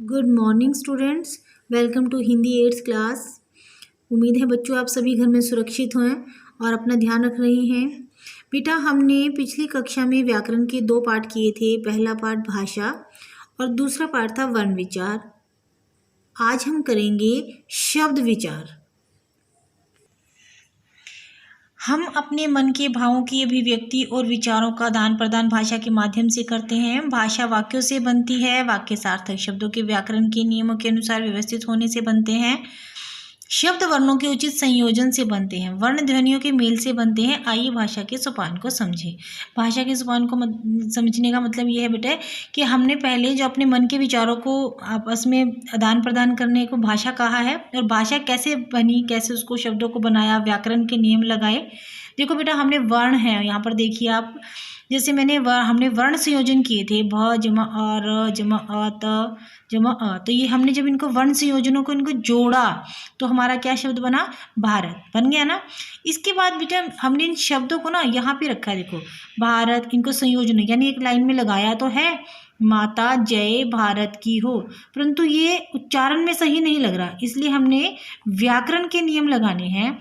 Good morning students. Welcome to Hindi 8th class. उम्मीद है बच्चों आप सभी घर में सुरक्षित हैं और अपना ध्यान रख रहे हैं। बेटा हमने पिछली कक्षा में व्याकरण के 2 पाठ किए थे। पहला पाठ भाषा और दूसरा पाठ था वर्ण विचार। आज हम करेंगे शब्द विचार। हम अपने मन के भावों की अभिव्यक्ति और विचारों का आदान प्रदान भाषा के माध्यम से करते हैं। भाषा वाक्यों से बनती है। वाक्य सार्थक शब्दों के व्याकरण के नियमों के अनुसार व्यवस्थित होने से बनते हैं। शब्द वर्णों के उचित संयोजन से बनते हैं। वर्ण ध्वनियों के मेल से बनते हैं। आइए भाषा के सोपान को समझें। भाषा के सोपान को समझने का मतलब यह है बेटा कि हमने पहले जो अपने मन के विचारों को आपस में आदान प्रदान करने को भाषा कहा है, और भाषा कैसे बनी, कैसे उसको शब्दों को बनाया, व्याकरण के नियम लगाए। देखो बेटा हमने वर्ण है, यहाँ पर देखिए आप, जैसे हमने वर्ण संयोजन किए थे, भ जमा अ, र जमा अ, त जमा अ। तो ये हमने जब इनको वर्ण संयोजनों को इनको जोड़ा तो हमारा क्या शब्द बना, भारत बन गया ना। इसके बाद बेटा हमने इन शब्दों को ना यहाँ पे रखा है, देखो भारत, इनको संयोजन यानी एक लाइन में लगाया तो है, माता जय भारत की हो, परंतु ये उच्चारण में सही नहीं लग रहा, इसलिए हमने व्याकरण के नियम लगाने हैं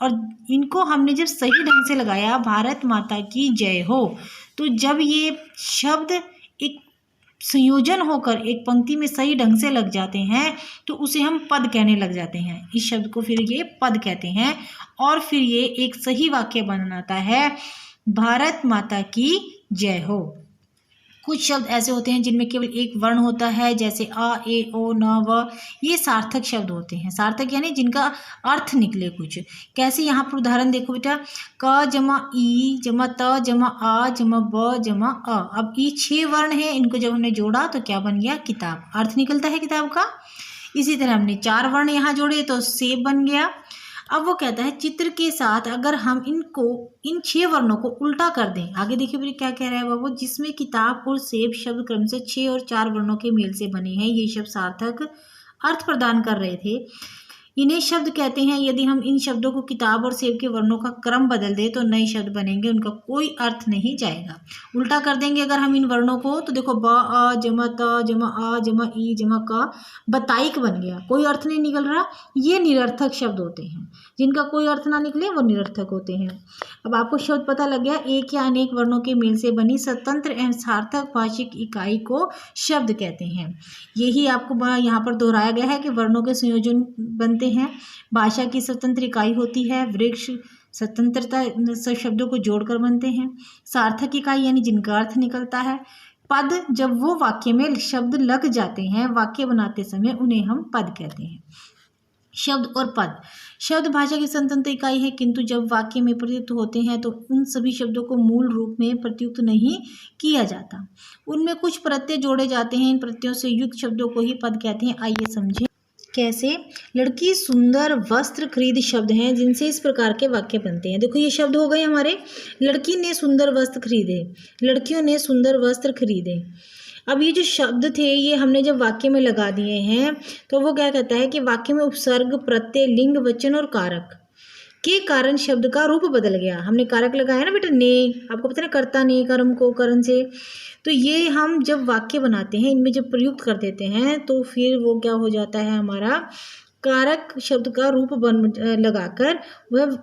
और इनको हमने जब सही ढंग से लगाया, भारत माता की जय हो, तो जब ये शब्द एक संयोजन होकर एक पंक्ति में सही ढंग से लग जाते हैं तो उसे हम पद कहने लग जाते हैं। इस शब्द को फिर ये पद कहते हैं और फिर ये एक सही वाक्य बनाता है, भारत माता की जय हो। कुछ शब्द ऐसे होते हैं जिनमें केवल एक वर्ण होता है, जैसे अ, ए, ओ, न, व। ये सार्थक शब्द होते हैं। सार्थक यानी जिनका अर्थ निकले कुछ। कैसे, यहाँ पर उदाहरण देखो बेटा, क जमा ई जमा त जमा आ जमा ब जमा अ। अब ये 6 वर्ण हैं, इनको जब हमने जोड़ा तो क्या बन गया, किताब, अर्थ निकलता है किताब का। इसी तरह हमने 4 वर्ण यहाँ जोड़े तो सेब बन गया। अब वो कहता है चित्र के साथ अगर हम इन 6 वर्णों को उल्टा कर दें, आगे देखिए फिर क्या कह रहा है बाबू, जिसमें किताब और सेब शब्द क्रम से 6 और 4 वर्णों के मेल से बने हैं। ये शब्द सार्थक अर्थ प्रदान कर रहे थे। इन्हें शब्द कहते हैं। यदि हम इन शब्दों को किताब और सेब के वर्णों का क्रम बदल दें तो नए शब्द बनेंगे, उनका कोई अर्थ नहीं जाएगा। उल्टा कर देंगे अगर हम इन वर्णों को, तो देखो ब अ जमा त जमा आ जमा ई जमा क, बताइक बन गया, कोई अर्थ नहीं निकल रहा। ये निरर्थक शब्द होते हैं, जिनका कोई अर्थ ना निकले वो निरर्थक होते हैं। अब आपको शब्द पता लग गया, एक या अनेक वर्णों के मेल से बनी स्वतंत्र एवं सार्थक भाषिक इकाई को शब्द कहते हैं। यही आपको यहाँ पर दोहराया गया है कि वर्णों के संयोजन बनते हैं। भाषा की स्वतंत्र इकाई होती है। वृक्ष स्वतंत्रता शब्दों को जोड़कर बनते हैं। सार्थक इकाई यानी जिनका अर्थ निकलता है। पद जब वो वाक्य में शब्द लग जाते हैं, वाक्य बनाते समय उन्हें हम पद कहते हैं। शब्द और पद, शब्द भाषा की स्वतंत्र इकाई है, किंतु जब वाक्य में प्रयुक्त होते हैं तो उन सभी शब्दों को मूल रूप में प्रयुक्त नहीं किया जाता, उनमें कुछ प्रत्यय जोड़े जाते हैं। इन प्रत्ययों से युक्त शब्दों को ही पद कहते हैं। आइए समझें कैसे। लड़की सुंदर वस्त्र खरीद शब्द हैं जिनसे इस प्रकार के वाक्य बनते हैं। देखो ये शब्द हो गए हमारे, लड़की ने सुंदर वस्त्र खरीदे, लड़कियों ने सुंदर वस्त्र खरीदे। अब ये जो शब्द थे ये हमने जब वाक्य में लगा दिए हैं तो वो क्या कहता है कि वाक्य में उपसर्ग, प्रत्यय, लिंग, वचन और कारक के कारण शब्द का रूप बदल गया। हमने कारक लगाया ना बेटा, ने, आपको पता है कर्ता ने, कर्म को करण से, तो ये हम जब वाक्य बनाते हैं इनमें जब प्रयुक्त कर देते हैं तो फिर वो क्या हो जाता है, हमारा कारक शब्द का रूप लगाकर वह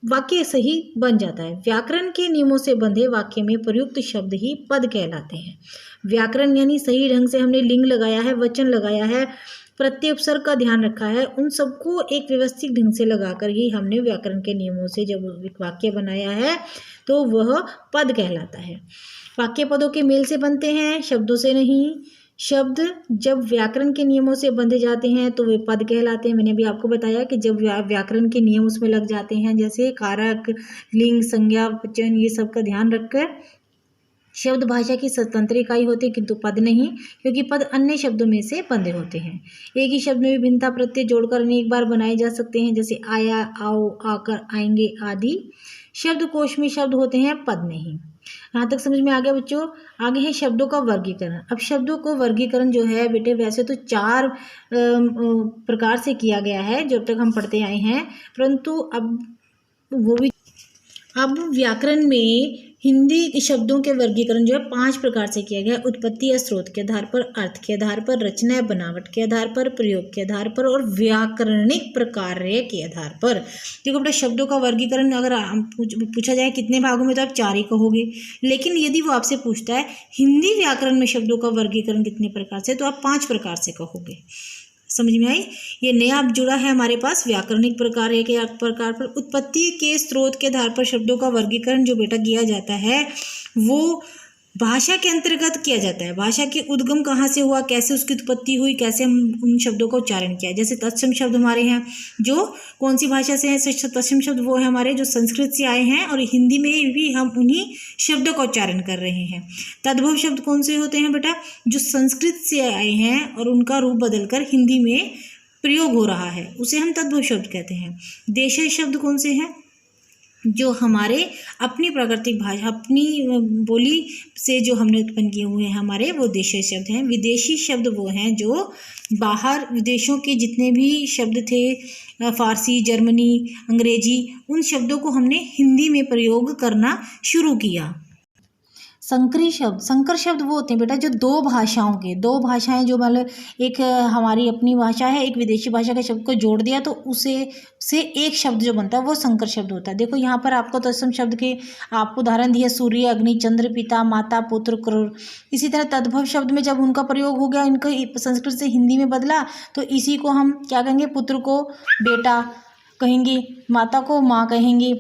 वाक्य सही बन जाता है। व्याकरण के नियमों से बंधे वाक्य में प्रयुक्त शब्द ही पद कहलाते हैं। व्याकरण यानी सही ढंग से हमने लिंग लगाया है, वचन लगाया है, प्रत्यय उपसर्ग का ध्यान रखा है, उन सबको एक व्यवस्थित ढंग से लगाकर ही हमने व्याकरण के नियमों से जब एक वाक्य बनाया है तो वह पद कहलाता है। वाक्य पदों के मेल से बनते हैं, शब्दों से नहीं। शब्द जब व्याकरण के नियमों से बंधे जाते हैं तो वे पद कहलाते हैं। मैंने अभी आपको बताया कि जब व्याकरण के नियम उसमें लग जाते हैं, जैसे कारक, लिंग, संज्ञा, वचन, ये सब का ध्यान रखकर शब्द भाषा की स्वतंत्र इकाई होते हैं, किंतु पद नहीं, क्योंकि पद अन्य शब्दों में से बंधे होते हैं। एक ही शब्द में विभिन्नता प्रत्यय जोड़कर अनेक बार बनाए जा सकते हैं, जैसे आया, आओ, आकर, आएंगे आदि। शब्द कोश में शब्द होते हैं, पद नहीं। यहाँ तक समझ में आ गया बच्चों। आगे है शब्दों का वर्गीकरण। अब शब्दों को वर्गीकरण जो है बेटे वैसे तो 4 प्रकार से किया गया है जब तक हम पढ़ते आए हैं, परंतु अब व्याकरण में हिंदी शब्दों के वर्गीकरण जो है 5 प्रकार से किया गया है। उत्पत्ति या स्रोत के आधार पर, अर्थ के आधार पर, रचना या बनावट के आधार पर, प्रयोग के आधार पर और व्याकरणिक प्रकार्य के आधार पर। देखो बेटा, शब्दों का वर्गीकरण अगर पूछा जाए कितने भागों में, तो आप 4 ही कहोगे। लेकिन यदि वो आपसे पूछता है हिंदी व्याकरण में शब्दों का वर्गीकरण कितने प्रकार से, तो आप 5 प्रकार से कहोगे। समझ में आई? ये नया अब जुड़ा है हमारे पास व्याकरणिक प्रकार है के प्रकार पर। उत्पत्ति के स्रोत के आधार पर शब्दों का वर्गीकरण जो बेटा किया जाता है वो भाषा के अंतर्गत किया जाता है। भाषा के उद्गम कहाँ से हुआ, कैसे उसकी उत्पत्ति हुई, कैसे हम उन शब्दों का उच्चारण किया। जैसे तत्सम शब्द हमारे हैं जो कौन सी भाषा से हैं, तत्सम शब्द वो है हमारे जो संस्कृत से आए हैं, और हिंदी में भी हम उन्हीं शब्दों का उच्चारण कर रहे हैं। तद्भव शब्द कौन से होते हैं बेटा, जो संस्कृत से आए हैं और उनका रूप बदलकर हिंदी में प्रयोग हो रहा है, उसे हम तद्भव शब्द कहते हैं। देशीय शब्द कौन से हैं, जो हमारे अपनी प्राकृतिक भाषा, अपनी बोली से जो हमने उत्पन्न किए हुए हैं हमारे, वो देशीय शब्द हैं। विदेशी शब्द वो हैं जो बाहर विदेशों के जितने भी शब्द थे, फारसी, जर्मनी, अंग्रेजी, उन शब्दों को हमने हिंदी में प्रयोग करना शुरू किया। संकरी शब्द, संकर शब्द वो होते हैं बेटा जो दो भाषाएं जो मतलब एक हमारी अपनी भाषा है, एक विदेशी भाषा के शब्द को जोड़ दिया तो उसे एक शब्द जो बनता है वो संकर शब्द होता है। देखो यहाँ पर आपको तत्सम शब्द के आपको उदाहरण दिया, सूर्य, अग्नि, चंद्र, पिता, माता, पुत्र, क्रूर। इसी तरह तद्भव शब्द में जब उनका प्रयोग हो गया, इनका संस्कृत से हिंदी में बदला, तो इसी को हम क्या कहेंगे, पुत्र को बेटा कहेंगे, माता को माँ कहेंगे।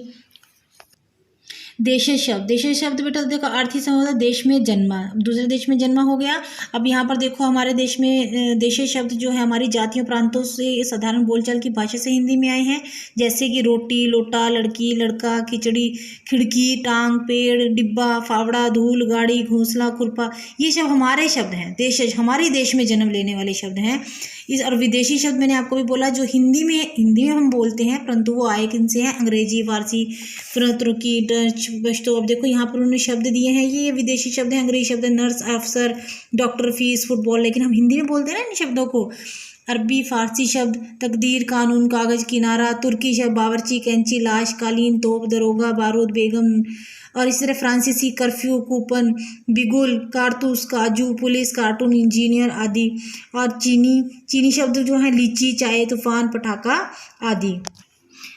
देशीय शब्द बेटा देखो अर्थ ही समझ, देश में जन्मा, दूसरे देश में जन्मा हो गया। अब यहाँ पर देखो हमारे देश में देशीय शब्द जो है हमारी जातियों प्रांतों से साधारण बोलचाल की भाषा से हिंदी में आए हैं, जैसे कि रोटी, लोटा, लड़की, लड़का, खिचड़ी, खिड़की, टांग, पेड़, डिब्बा, फावड़ा, धूल, गाड़ी, घोंसला, खुरपा, ये सब हमारे शब्द हैं, देश हमारे देश में जन्म लेने वाले शब्द हैं। इस और विदेशी शब्द मैंने आपको भी बोला जो हिंदी में हम बोलते हैं, परंतु वो आए किन से हैं, अंग्रेजी, फारसी, तुर्की, डच, पश्तो। अब देखो यहाँ पर उन्होंने शब्द दिए हैं, ये विदेशी शब्द हैं, अंग्रेजी शब्द है, नर्स, अफसर, डॉक्टर, फीस, फुटबॉल, लेकिन हम हिंदी में बोलते हैं ना इन शब्दों को। अरबी, फारसी शब्द तकदीर, कानून, कागज, किनारा, तुर्की शब्द बावर्ची, कैंची, लाश, कालीन, तोप, दरोगा, बारूद, बेगम, और इसी तरह फ्रांसीसी कर्फ्यू, कूपन, बिगुल, कारतूस, काजू, पुलिस, कार्टून, इंजीनियर आदि। और चीनी शब्द जो है लीची, चाय, तूफान, पटाखा आदि।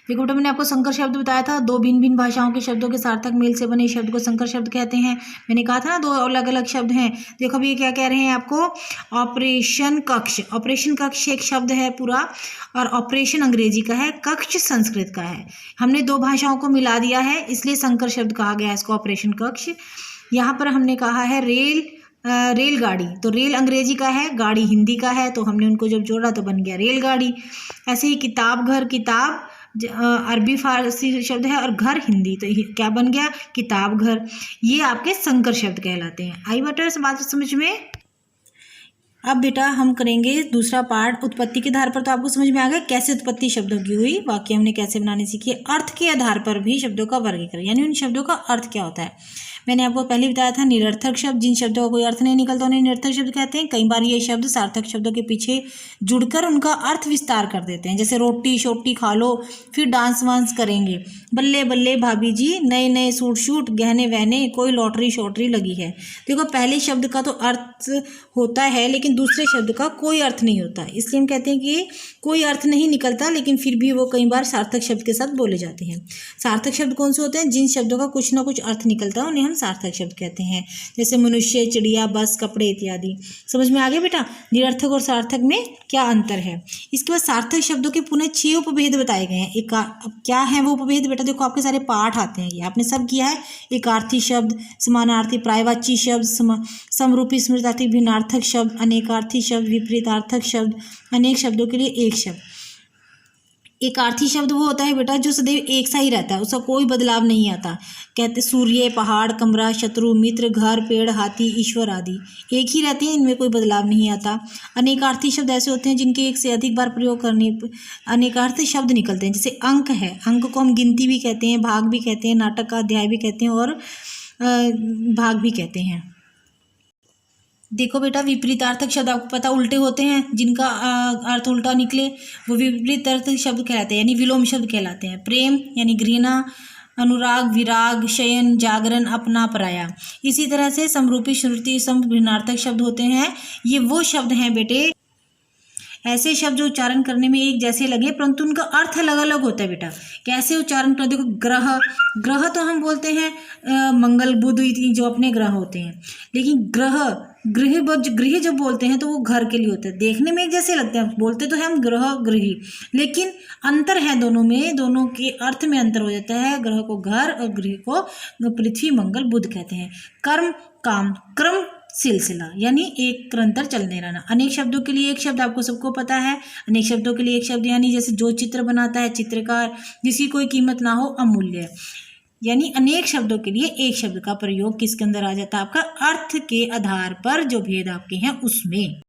देखो बेटा मैंने आपको संकर शब्द बताया था, दो भिन्न भिन्न भाषाओं के शब्दों के सार्थक मेल से बने शब्द को संकर शब्द कहते हैं। मैंने कहा था ना दो अलग अलग शब्द हैं। देखो अभी ये क्या कह रहे हैं आपको, ऑपरेशन कक्ष। ऑपरेशन कक्ष एक शब्द है पूरा, और ऑपरेशन अंग्रेजी का है, कक्ष संस्कृत का है। हमने दो भाषाओं को मिला दिया है, इसलिए संकर शब्द कहा गया है इसको, ऑपरेशन कक्ष। यहाँ पर हमने कहा है रेलगाड़ी, तो रेल अंग्रेजी का है, गाड़ी हिंदी का है, तो हमने उनको जब जोड़ा तो बन गया रेलगाड़ी। ऐसे ही किताब घर, किताब अरबी फारसी शब्द है और घर हिंदी, तो क्या बन गया, किताब घर। ये आपके संकर शब्द कहलाते हैं। आई बेटा इस बात समझ में। अब बेटा हम करेंगे दूसरा पार्ट उत्पत्ति के आधार पर। तो आपको समझ में आ गया कैसे उत्पत्ति शब्दों की हुई, वाक्य हमने कैसे बनाने सीखी। अर्थ के आधार पर भी शब्दों का वर्गीकरण, यानी उन शब्दों का अर्थ क्या होता है। मैंने आपको पहले बताया था निरर्थक शब्द, जिन शब्दों का कोई अर्थ नहीं निकलता उन्हें निरर्थक शब्द कहते हैं। कई बार ये शब्द सार्थक शब्दों के पीछे जुड़कर उनका अर्थ विस्तार कर देते हैं, जैसे रोटी शोटी खा लो, फिर डांस वांस करेंगे, बल्ले बल्ले भाभी जी, नए नए सूट शूट, गहने वहने, कोई लॉटरी शॉटरी लगी है। देखो पहले शब्द का तो अर्थ होता है लेकिन दूसरे शब्द का कोई अर्थ नहीं होता, इसलिए हम कहते हैं कि कोई अर्थ नहीं निकलता, लेकिन फिर भी वो कई बार सार्थक शब्द के साथ बोले जाते हैं। सार्थक शब्द कौन से होते हैं, जिन शब्दों का कुछ ना कुछ अर्थ निकलता है उन्हें हम सार्थक शब्द कहते हैं, जैसे मनुष्य, चिड़िया, बस, कपड़े इत्यादि। समझ में आ गया बेटा निरर्थक और सार्थक में क्या अंतर है। इसके बाद सार्थक शब्दों के पुनः 6 उपभेद बताए गए हैं। एक क्या है वो उपभेद बेटा, देखो आपके सारे पाठ आते हैं, ये आपने सब किया है। एकार्थी शब्द, समानार्थी, पर्यायवाची शब्द, समरूपी, स्मृतार्थी, भिन्नार्थक शब्द, अनेकार्थी शब्द, विपरीतार्थक शब्द, अनेक शब्दों के लिए एक शब्द। एकार्थी शब्द वो होता है बेटा जो सदैव एक सा ही रहता है, उसका कोई बदलाव नहीं आता। कहते सूर्य, पहाड़, कमरा, शत्रु, मित्र, घर, पेड़, हाथी, ईश्वर आदि एक ही रहते हैं, इनमें कोई बदलाव नहीं आता। अनेकार्थी शब्द ऐसे होते हैं जिनके एक से अधिक बार प्रयोग करने अनेकार्थी शब्द निकलते हैं, जैसे अंक है, अंक को हम गिनती भी कहते हैं, भाग भी कहते हैं, नाटक का अध्याय भी कहते हैं और भाग भी कहते हैं। देखो बेटा विपरीतार्थक शब्द आपको पता उल्टे होते हैं, जिनका अर्थ उल्टा निकले वो विपरीतार्थक शब्द कहलाते हैं, यानी विलोम शब्द कहलाते हैं। प्रेम यानी घृणा, अनुराग, विराग, शयन, जागरण, अपना, पराया। इसी तरह से समरूपी, श्रुति, भिन्नार्थक शब्द होते हैं। ये वो शब्द हैं बेटे, ऐसे शब्द जो उच्चारण करने में एक जैसे लगे परंतु उनका अर्थ अलग अलग होता है बेटा। कैसे उच्चारण कर, देखो ग्रह, ग्रह तो हम बोलते हैं मंगल बुध जो अपने ग्रह होते हैं, लेकिन गृह जब बोलते हैं तो वो घर के लिए होता है। देखने में एक जैसे लगते हैं, बोलते तो है हम ग्रह गृही, लेकिन अंतर है दोनों में, दोनों के अर्थ में अंतर हो जाता है। ग्रह को घर और गृह को पृथ्वी मंगल बुध कहते हैं। कर्म, काम, क्रम, सिलसिला, यानी एक निरंतर चलने रहना। अनेक शब्दों के लिए एक शब्द आपको सबको पता है। अनेक शब्दों के लिए एक शब्द यानी जैसे जो चित्र बनाता है चित्रकार, जिसकी कोई कीमत ना हो, अमूल्य। यानी अनेक शब्दों के लिए एक शब्द का प्रयोग किसके अंदर आ जाता है? आपका अर्थ के आधार पर जो भेद आपके हैं उसमें।